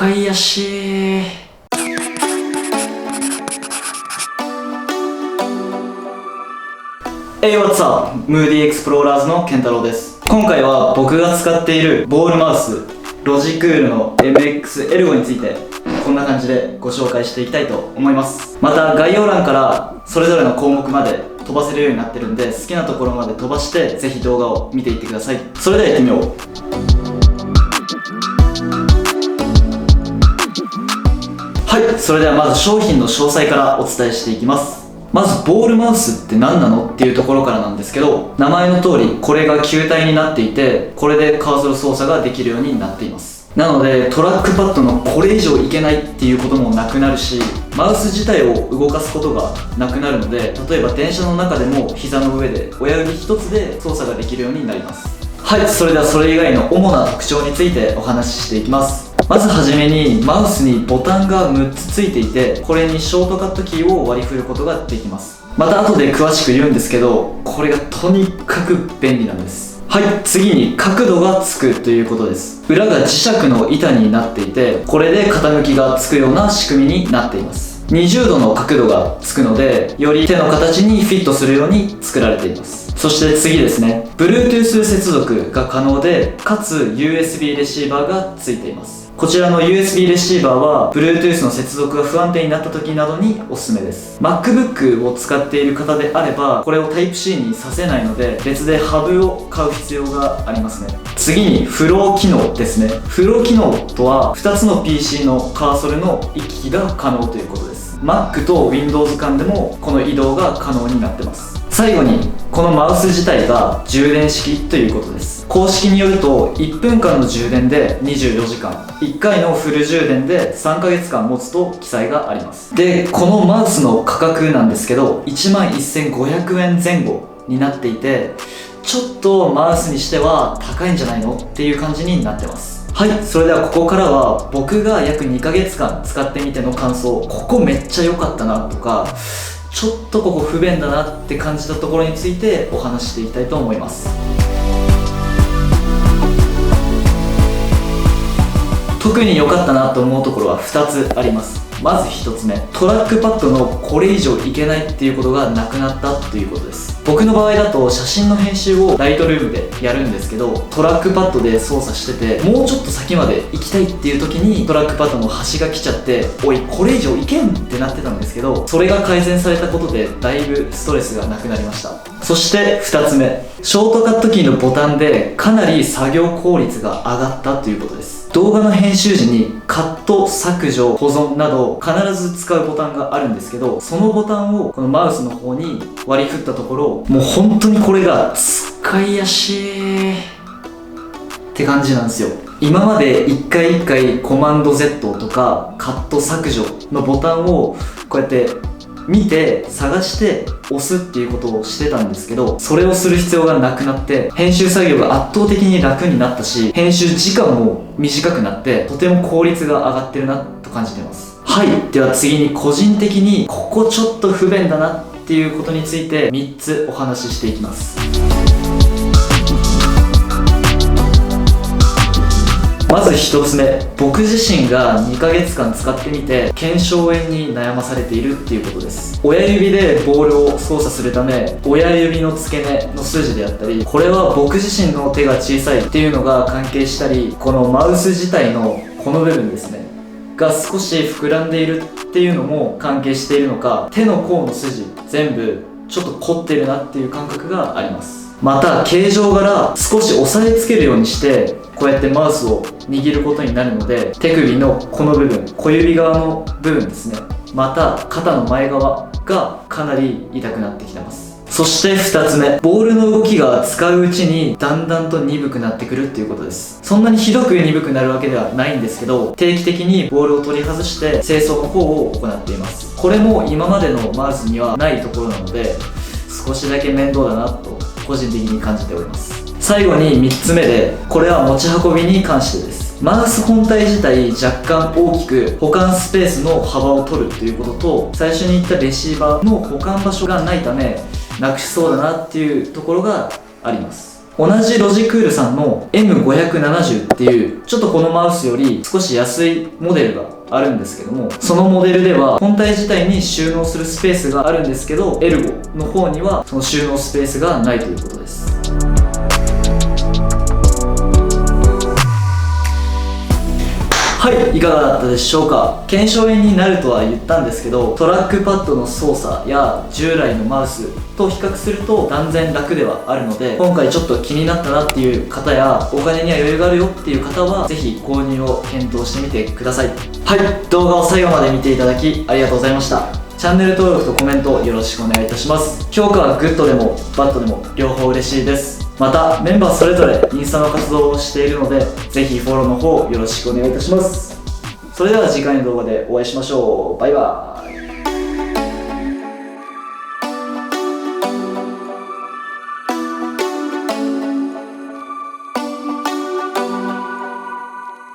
快やし。What's up? ムーディエクスプローラーズの健太郎です。今回は僕が使っているボールマウスロジクールの MX エルゴについてこんな感じでご紹介していきたいと思います。また概要欄からそれぞれの項目まで飛ばせるようになってるんで、好きなところまで飛ばしてぜひ動画を見ていってください。それでは行ってみよう。はい、それではまず商品の詳細からお伝えしていきます。まずボールマウスって何なのっていうところからなんですけど、名前の通りこれが球体になっていて、これでカーソル操作ができるようになっています。なのでトラックパッドのこれ以上いけないっていうこともなくなるし、マウス自体を動かすことがなくなるので、例えば電車の中でも膝の上で親指一つで操作ができるようになります。はい、それではそれ以外の主な特徴についてお話ししていきます。まずはじめにマウスにボタンが6つついていて、これにショートカットキーを割り振ることができます。また後で詳しく言うんですけど、これがとにかく便利なんです。はい、次に角度がつくということです。裏が磁石の板になっていて、これで傾きがつくような仕組みになっています。20度の角度がつくので、より手の形にフィットするように作られています。そして次ですね、Bluetooth 接続が可能で、かつ USB レシーバーがついています。こちらの USB レシーバーは Bluetooth の接続が不安定になった時などにおすすめです。 MacBook を使っている方であれば、これを Type-C にさせないので別でハブを買う必要がありますね。次にフロー機能ですね。フロー機能とは2つの PC のカーソルの行き来が可能ということです。 Mac と Windows 間でもこの移動が可能になってます。最後にこのマウス自体が充電式ということです。公式によると1分間の充電で24時間、1回のフル充電で3ヶ月間持つと記載があります。で、このマウスの価格なんですけど、11,500円前後になっていて、ちょっとマウスにしては高いんじゃないのっていう感じになってます。はい、それではここからは僕が約2ヶ月間使ってみての感想、ここめっちゃ良かったなとか、ちょっとここ不便だなって感じたところについてお話ししていきたいと思います。特に良かったなと思うところは2つあります。まず1つ目、トラックパッドのこれ以上いけないっていうことがなくなったっていうことです。僕の場合だと写真の編集をライトルームでやるんですけど、トラックパッドで操作してて、もうちょっと先まで行きたいっていう時にトラックパッドの端が来ちゃって、おいこれ以上いけんってなってたんですけど、それが改善されたことでだいぶストレスがなくなりました。そして2つ目、ショートカットキーのボタンでかなり作業効率が上がったということです。動画の編集時にカット、削除、保存など必ず使うボタンがあるんですけど、そのボタンをこのマウスの方に割り振ったところ、もう本当にこれが使いやすいって感じなんですよ。今まで一回一回コマンド Z とかカット削除のボタンをこうやって見て探して押すっていうことをしてたんですけど、それをする必要がなくなって編集作業が圧倒的に楽になったし、編集時間も短くなってとても効率が上がってるなと感じてます。はい、では次に個人的にここちょっと不便だなっていうことについて3つお話ししていきます。まず1つ目、僕自身が2ヶ月間使ってみて腱鞘炎に悩まされているっていうことです。親指でボールを操作するため、親指の付け根の筋であったり、これは僕自身の手が小さいっていうのが関係したり、このマウス自体のこの部分ですねが少し膨らんでいるっていうのも関係しているのか、手の甲の筋全部ちょっと凝ってるなっていう感覚があります。また形状柄少し押さえつけるようにしてこうやってマウスを握ることになるので、手首のこの部分、小指側の部分ですね、また肩の前側がかなり痛くなってきてます。そして2つ目、ボールの動きが使ううちにだんだんと鈍くなってくるっていうことです。そんなにひどく鈍くなるわけではないんですけど、定期的にボールを取り外して清掃の方を行っています。これも今までのマウスにはないところなので、少しだけ面倒だなと個人的に感じております。最後に3つ目で、これは持ち運びに関してです。マウス本体自体若干大きく保管スペースの幅を取るということと、最初に言ったレシーバーの保管場所がないためなくしそうだなっていうところがあります。同じロジクールさんの M570 っていうちょっとこのマウスより少し安いモデルがあるんですけども、そのモデルでは本体自体に収納するスペースがあるんですけど、エルゴの方にはその収納スペースがないということです。はい、いかがだったでしょうか。腱鞘炎になるとは言ったんですけど、トラックパッドの操作や従来のマウスと比較すると断然楽ではあるので、今回ちょっと気になったなっていう方やお金には余裕があるよっていう方はぜひ購入を検討してみてください。はい、動画を最後まで見ていただきありがとうございました。チャンネル登録とコメントよろしくお願いいたします。評価はグッドでもバッドでも両方嬉しいです。またメンバーそれぞれインスタの活動をしているので、ぜひフォローの方よろしくお願いいたします。それでは次回の動画でお会いしましょう。バイバーイ。